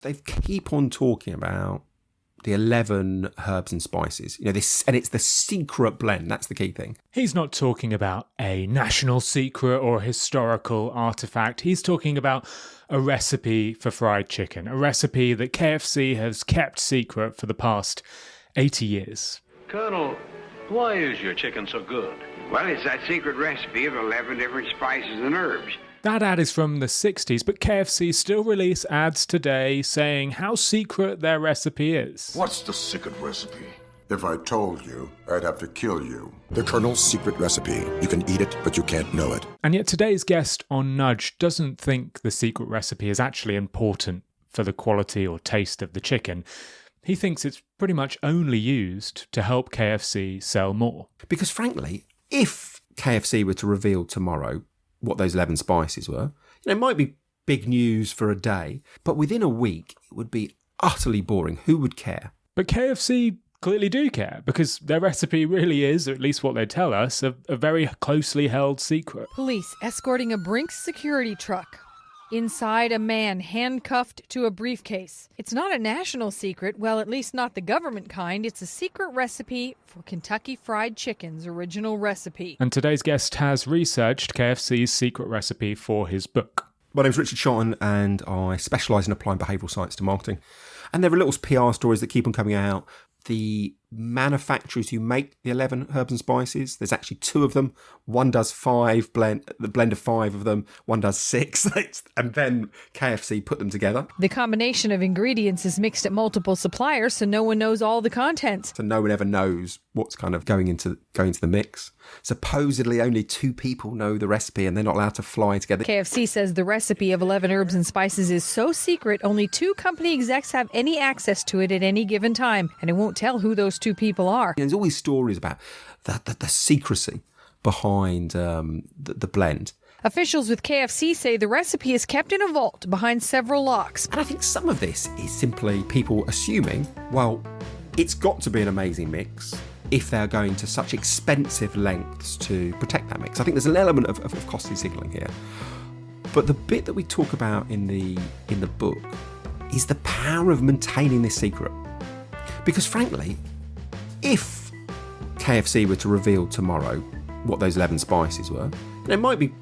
they keep on talking about the 11 herbs and spices, this, and it's the secret blend. That's the key thing. He's not talking about a national secret or historical artifact. He's talking about a recipe for fried chicken, a recipe that KFC has kept secret for the past 80 years. Colonel, why is your chicken so good? Well, it's that secret recipe of 11 different spices and herbs. That ad is from the 60s, but KFC still release ads today saying how secret their recipe is. What's the secret recipe? If I told you, I'd have to kill you. The Colonel's secret recipe. You can eat it, but you can't know it. And yet today's guest on Nudge doesn't think the secret recipe is actually important for the quality or taste of the chicken. He thinks it's pretty much only used to help KFC sell more. Because frankly, if KFC were to reveal tomorrow what those 11 spices were, it might be big news for a day, but within a week, it would be utterly boring. Who would care? But KFC clearly do care, because their recipe really is, or at least what they tell us, a very closely held secret. Police escorting a Brinks security truck. Inside, a man handcuffed to a briefcase. It's not a national secret, well, at least not the government kind. It's a secret recipe for Kentucky Fried Chicken's original recipe. And today's guest has researched KFC's secret recipe for his book. My name's Richard Shotton, and I specialise in applying behavioural science to marketing. And there are little PR stories that keep on coming out. The manufacturers who make the 11 herbs and spices, there's actually 2 of them. One does the blend of 5 of them. One does 6. And then KFC put them together. The combination of ingredients is mixed at multiple suppliers, so no one knows all the contents. So no one ever knows what's kind of going into the mix. Supposedly only 2 people know the recipe, and they're not allowed to fly together. KFC says the recipe of 11 herbs and spices is so secret, only 2 company execs have any access to it at any given time, and it won't tell who those 2 people are. There's always stories about the secrecy behind the blend. Officials with KFC say the recipe is kept in a vault behind several locks. And I think some of this is simply people assuming, well, it's got to be an amazing mix if they're going to such expensive lengths to protect that mix. I think there's an element of costly signalling here. But the bit that we talk about in the book is the power of maintaining this secret. Because frankly, if KFC were to reveal tomorrow what those 11 spices were, it might be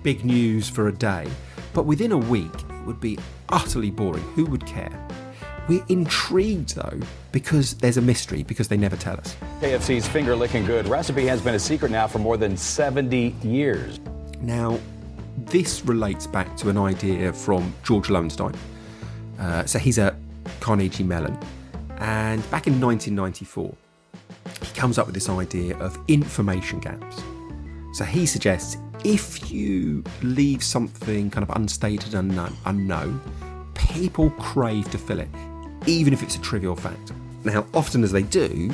big news for a day, but within a week, it would be utterly boring. Who would care? We're intrigued, though, because there's a mystery, because they never tell us. KFC's finger-licking good recipe has been a secret now for more than 70 years. Now, this relates back to an idea from George Loewenstein. So he's at Carnegie Mellon. And back in 1994, he comes up with this idea of information gaps. So he suggests if you leave something kind of unstated, unknown, people crave to fill it, even if it's a trivial fact. Now, often as they do,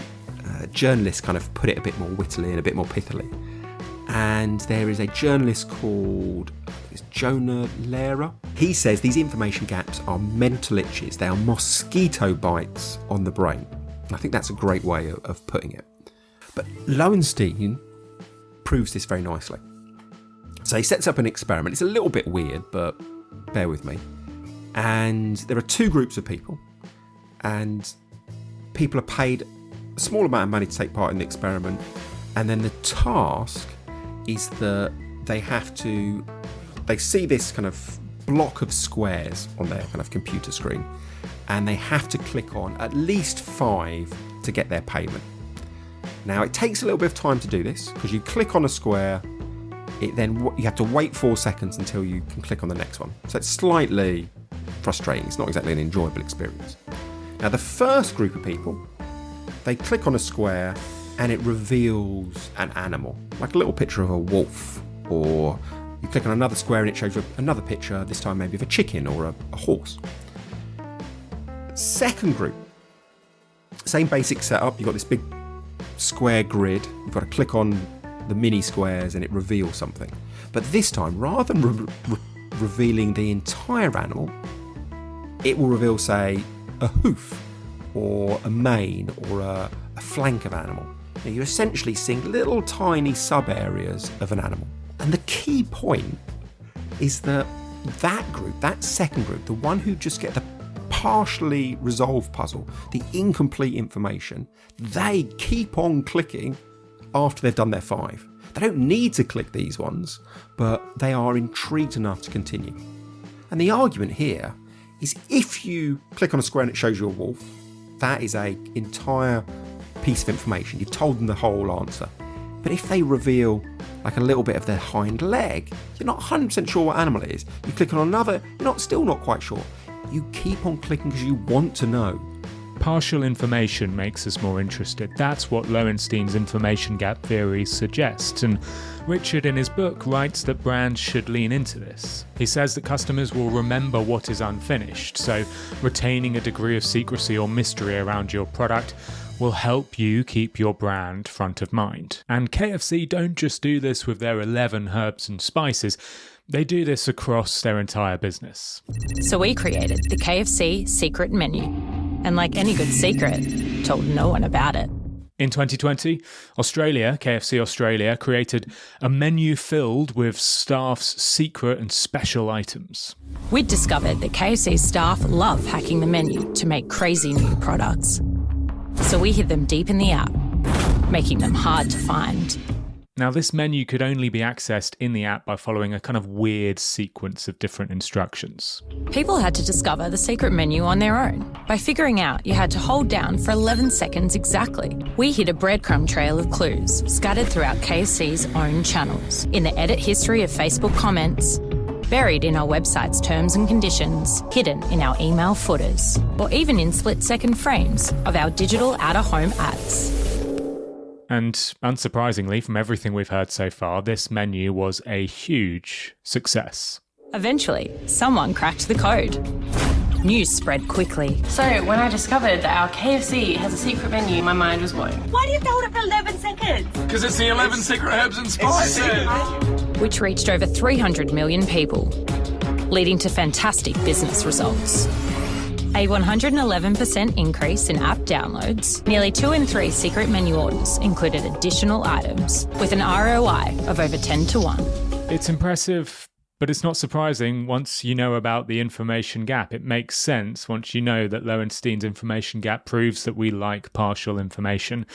journalists kind of put it a bit more wittily and a bit more pithily. And there is a journalist called Jonah Lehrer. He says these information gaps are mental itches. They are mosquito bites on the brain. I think that's a great way of putting it. But Loewenstein proves this very nicely. So he sets up an experiment. It's a little bit weird, but bear with me. And there are 2 groups of people. And people are paid a small amount of money to take part in the experiment. And then the task is that they see this kind of block of squares on their kind of computer screen, and they have to click on at least 5 to get their payment. Now, it takes a little bit of time to do this, because you click on a square, you have to wait 4 seconds until you can click on the next one. So it's slightly frustrating. It's not exactly an enjoyable experience. Now, the first group of people, they click on a square and it reveals an animal, like a little picture of a wolf, or you click on another square and it shows you another picture, this time maybe of a chicken or a horse. Second group, same basic setup. You've got this big square grid. You've got to click on the mini squares and it reveals something. But this time, rather than revealing the entire animal, it will reveal, say, a hoof or a mane or a flank of animal. Now, you're essentially seeing little tiny sub-areas of an animal. And the key point is that group, that second group, the one who just get the partially resolved puzzle, the incomplete information, they keep on clicking after they've done their 5. They don't need to click these ones, but they are intrigued enough to continue. And the argument here is if you click on a square and it shows you a wolf, that is an entire piece of information. You've told them the whole answer. But if they reveal like a little bit of their hind leg, you're not 100% sure what animal it is. You click on another, you're still not quite sure. You keep on clicking because you want to know. Partial information makes us more interested. That's what Loewenstein's information gap theory suggests, and Richard in his book writes that brands should lean into this. He says that customers will remember what is unfinished, so retaining a degree of secrecy or mystery around your product will help you keep your brand front of mind. And KFC don't just do this with their 11 herbs and spices, they do this across their entire business. So we created the KFC secret menu. And like any good secret, told no one about it. In 2020, KFC Australia, created a menu filled with staff's secret and special items. We'd discovered that KFC's staff love hacking the menu to make crazy new products. So we hid them deep in the app, making them hard to find. Now, this menu could only be accessed in the app by following a kind of weird sequence of different instructions. People had to discover the secret menu on their own. By figuring out you had to hold down for 11 seconds exactly. We hid a breadcrumb trail of clues scattered throughout KFC's own channels, in the edit history of Facebook comments, buried in our website's terms and conditions, hidden in our email footers, or even in split-second frames of our digital out-of-home ads. And unsurprisingly, from everything we've heard so far, this menu was a huge success. Eventually, someone cracked the code. News spread quickly. So when I discovered that our KFC has a secret menu, my mind was blown. Why do you have to hold it for 11 seconds? Because it's the 11 secret herbs and spices. Which reached over 300 million people, leading to fantastic business results. A 111% increase in app downloads. Nearly 2 in 3 secret menu orders included additional items, with an ROI of over 10 to 1. It's impressive, but it's not surprising once you know about the information gap. It makes sense once you know that Loewenstein's information gap proves that we like partial information.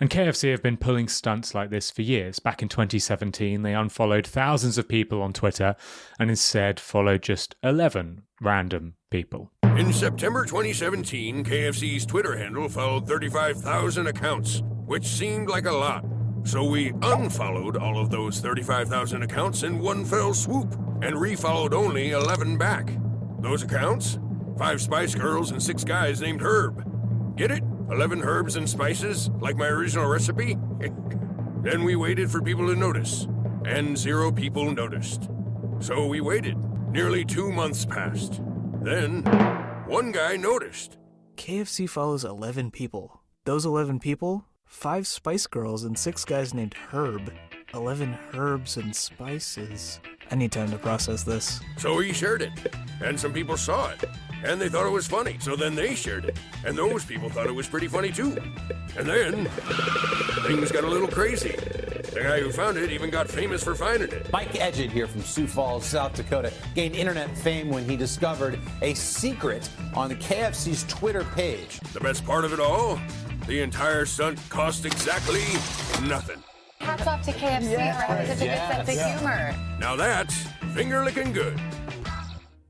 And KFC have been pulling stunts like this for years. Back in 2017, they unfollowed thousands of people on Twitter and instead followed just 11 random people. In September 2017, KFC's Twitter handle followed 35,000 accounts, which seemed like a lot. So we unfollowed all of those 35,000 accounts in one fell swoop and refollowed only 11 back. Those accounts? 5 Spice Girls and 6 guys named Herb. Get it? 11 herbs and spices, like my original recipe? Then we waited for people to notice, and 0 people noticed. So we waited. Nearly 2 months passed. Then, 1 guy noticed. KFC follows 11 people. Those 11 people, 5 Spice Girls and 6 guys named Herb. 11 herbs and spices. I need time to process this. So he shared it, and some people saw it, and they thought it was funny, so then they shared it, and those people thought it was pretty funny too. And then, things got a little crazy. The guy who found it even got famous for finding it. Mike Edgett here from Sioux Falls, South Dakota, gained internet fame when he discovered a secret on the KFC's Twitter page. The best part of it all? The entire stunt cost exactly nothing. Hats off to KFC for having such a good sense of humor. Now that's finger-licking good.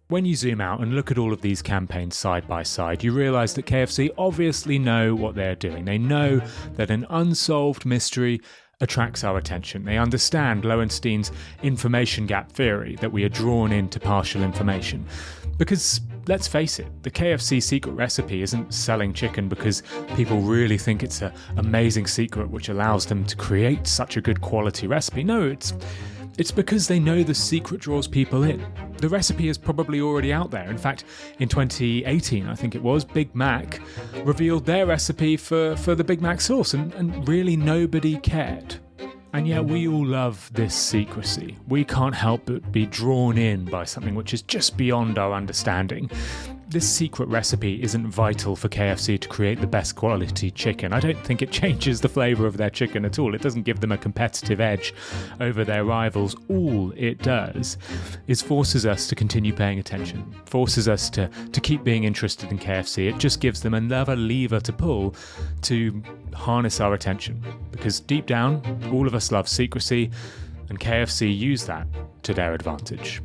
When you zoom out and look at all of these campaigns side by side, you realise that KFC obviously know what they're doing. They know that an unsolved mystery attracts our attention. They understand Loewenstein's information gap theory, that we are drawn into partial information. Because, let's face it, the KFC secret recipe isn't selling chicken because people really think it's an amazing secret which allows them to create such a good quality recipe. No, it's because they know the secret draws people in. The recipe is probably already out there. In fact, in 2018, I think it was, Big Mac revealed their recipe for the Big Mac sauce, and really nobody cared. And yet we all love this secrecy. We can't help but be drawn in by something which is just beyond our understanding. this secret recipe isn't vital for KFC to create the best quality chicken. I don't think it changes the flavour of their chicken at all. It doesn't give them a competitive edge over their rivals. All it does is forces us to continue paying attention, forces us to keep being interested in KFC. It just gives them another lever to pull to harness our attention. Because deep down, all of us love secrecy, and KFC use that to their advantage.